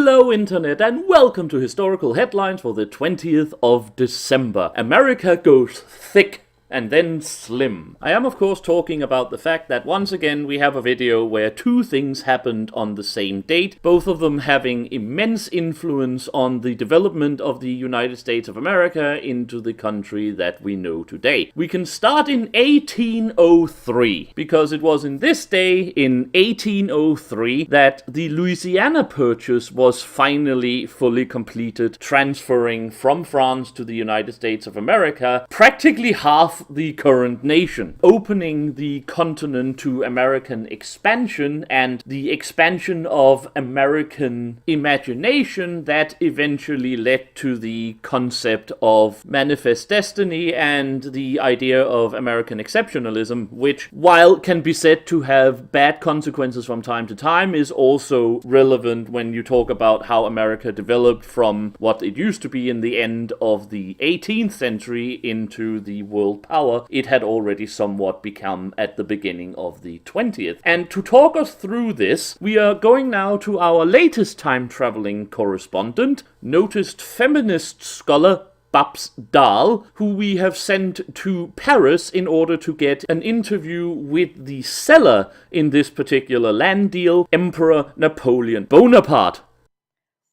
Hello Internet and welcome to Historical Headlines for the 20th of December. America goes thick and then slim. I am of course talking about the fact that once again we have a video where two things happened on the same date, both of them having immense influence on the development of the United States of America into the country that we know today. We can start in 1803, because it was in this day, in 1803, that the Louisiana Purchase was finally fully completed, transferring from France to the United States of America practically half the current nation, opening the continent to American expansion and the expansion of American imagination that eventually led to the concept of manifest destiny and the idea of American exceptionalism, which, while can be said to have bad consequences from time to time, is also relevant when you talk about how America developed from what it used to be in the end of the 18th century into the world power it had already somewhat become at the beginning of the 20th. And to talk us through this, we are going now to our latest time-traveling correspondent, noticed feminist scholar Babs Dahl, who we have sent to Paris in order to get an interview with the seller in this particular land deal, Emperor Napoleon Bonaparte.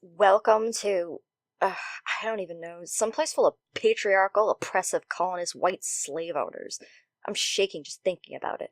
Welcome to, I don't even know, someplace full of patriarchal, oppressive, colonist, white slave owners. I'm shaking just thinking about it.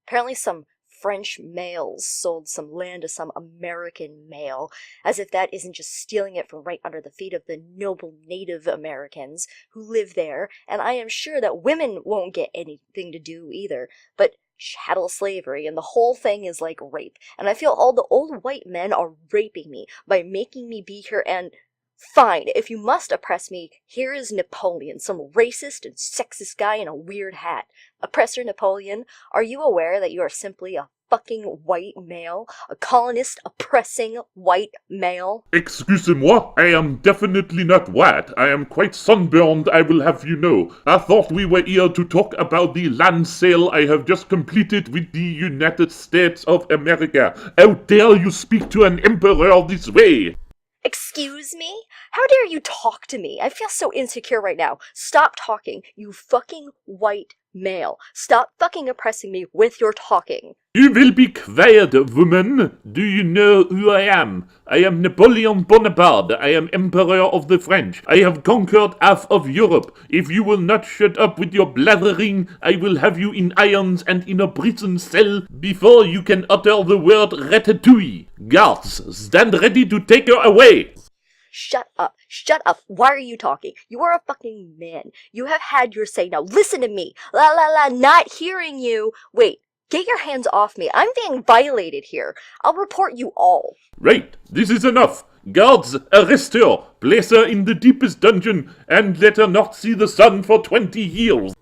Apparently some French males sold some land to some American male, as if that isn't just stealing it from right under the feet of the noble Native Americans who live there, and I am sure that women won't get anything to do either, but chattel slavery, and the whole thing is like rape, and I feel all the old white men are raping me by making me be here, and fine, if you must oppress me, here is Napoleon, some racist and sexist guy in a weird hat. Oppressor Napoleon, are you aware that you are simply a fucking white male? A colonist oppressing white male? Excusez-moi, I am definitely not white. I am quite sunburned, I will have you know. I thought we were here to talk about the land sale I have just completed with the United States of America. How dare you speak to an emperor this way? Excuse me? How dare you talk to me? I feel so insecure right now. Stop talking, you fucking white male. Stop fucking oppressing me with your talking. You will be quiet, woman. Do you know who I am? I am Napoleon Bonaparte. I am Emperor of the French. I have conquered half of Europe. If you will not shut up with your blathering, I will have you in irons and in a prison cell before you can utter the word ratatouille. Guards, stand ready to take her away. Shut up. Shut up. Why are you talking? You are a fucking man. You have had your say. Now listen to me. La la la, not hearing you. Wait. Get your hands off me. I'm being violated here. I'll report you all. Right, this is enough. Guards, arrest her. Place her in the deepest dungeon and let her not see the sun for 20 years.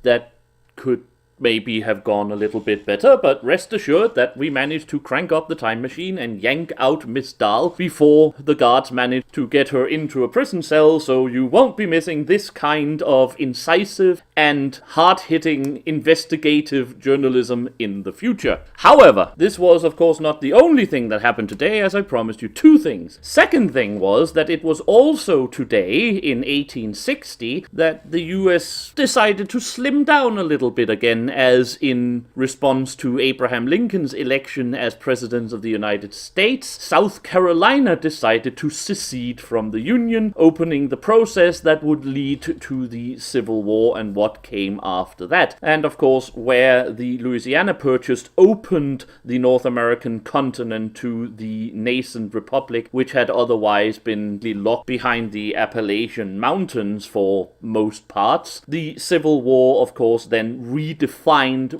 That could maybe have gone a little bit better, but rest assured that we managed to crank up the time machine and yank out Miss Dahl before the guards managed to get her into a prison cell, so you won't be missing this kind of incisive and hard-hitting investigative journalism in the future. However, this was of course not the only thing that happened today, as I promised you two things. Second thing was that it was also today, in 1860, that the US decided to slim down a little bit again, as in response to Abraham Lincoln's election as President of the United States, South Carolina decided to secede from the Union, opening the process that would lead to the Civil War and what came after that. And of course, where the Louisiana Purchase opened the North American continent to the nascent republic, which had otherwise been locked behind the Appalachian Mountains for most parts. The Civil War, of course, then redefined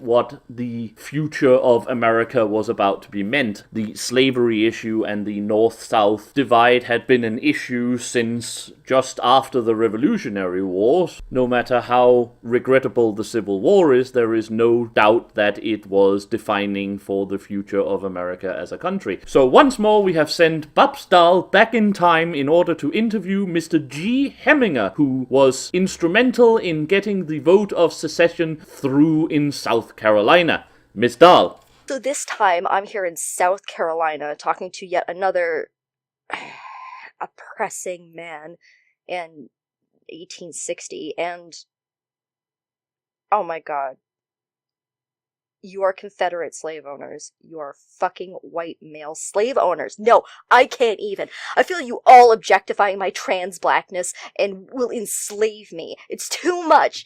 what the future of America was about to be meant. The slavery issue and the North-South divide had been an issue since just after the Revolutionary Wars. No matter how regrettable the Civil War is, there is no doubt that it was defining for the future of America as a country. So once more we have sent Babs Dahl back in time in order to interview Mr. G. Hemmiger, who was instrumental in getting the vote of secession through in South Carolina. Miss Dahl. So this time I'm here in South Carolina talking to yet another oppressing man in 1860, and oh my god, you are Confederate slave owners. You are fucking white male slave owners. No, I can't even. I feel you all objectifying my trans blackness and will enslave me. It's too much.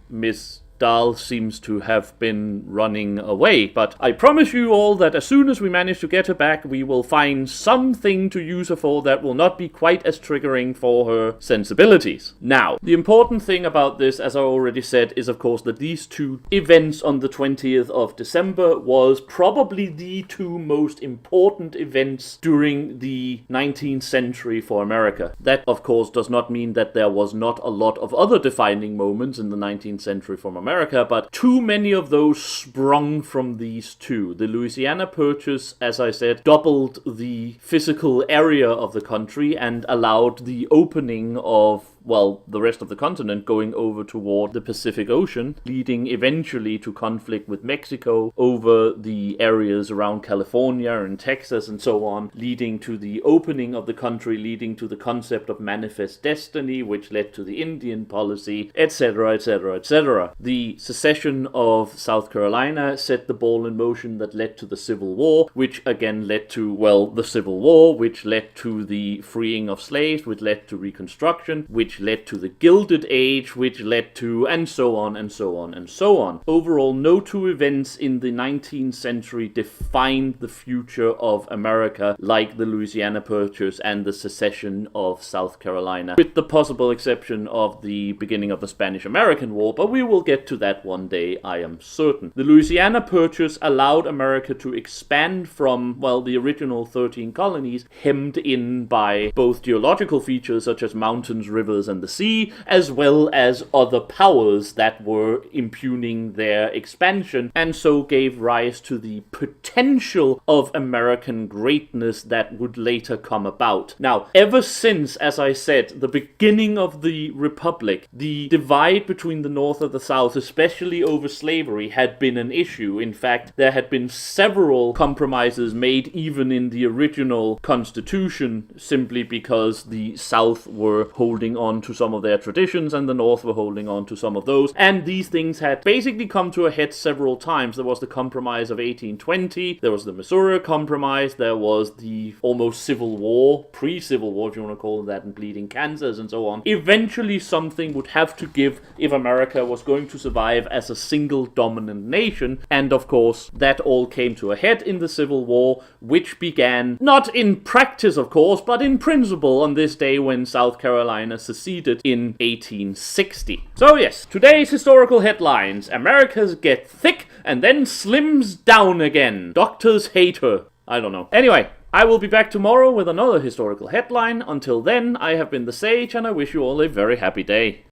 Miss Dahl seems to have been running away, but I promise you all that as soon as we manage to get her back, we will find something to use her for that will not be quite as triggering for her sensibilities. Now, the important thing about this, as I already said, is of course that these two events on the 20th of December was probably the two most important events during the 19th century for America. That, of course, does not mean that there was not a lot of other defining moments in the 19th century for America, but too many of those sprung from these two. The Louisiana Purchase, as I said, doubled the physical area of the country and allowed the opening of, well, the rest of the continent going over toward the Pacific Ocean, leading eventually to conflict with Mexico over the areas around California and Texas and so on, leading to the opening of the country, leading to the concept of manifest destiny, which led to the Indian policy, etc., etc., etc. The secession of South Carolina set the ball in motion that led to the Civil War, which again led to, well, the Civil War, which led to the freeing of slaves, which led to Reconstruction, which led to the Gilded Age, which led to, and so on, and so on, and so on. Overall, no two events in the 19th century defined the future of America like the Louisiana Purchase and the secession of South Carolina, with the possible exception of the beginning of the Spanish-American War, but we will get to that one day, I am certain. The Louisiana Purchase allowed America to expand from, well, the original 13 colonies, hemmed in by both geological features such as mountains, rivers, and the sea, as well as other powers that were impugning their expansion, and so gave rise to the potential of American greatness that would later come about. Now, ever since, as I said, the beginning of the Republic, the divide between the North and the South, especially over slavery, had been an issue. In fact, there had been several compromises made even in the original Constitution, simply because the South were holding on to some of their traditions and the North were holding on to some of those, and these things had basically come to a head several times. There was the Compromise of 1820, there was the Missouri Compromise, there was the almost Civil War, pre-Civil War if you want to call it that, and Bleeding Kansas and so on. Eventually something would have to give if America was going to survive as a single dominant nation, and of course that all came to a head in the Civil War, which began, not in practice of course, but in principle on this day when South Carolina seceded in 1860. So yes, today's historical headlines: Americans get thick and then slims down again. Doctors hate her. I don't know. Anyway, I will be back tomorrow with another historical headline. Until then, I have been the Sage, and I wish you all a very happy day.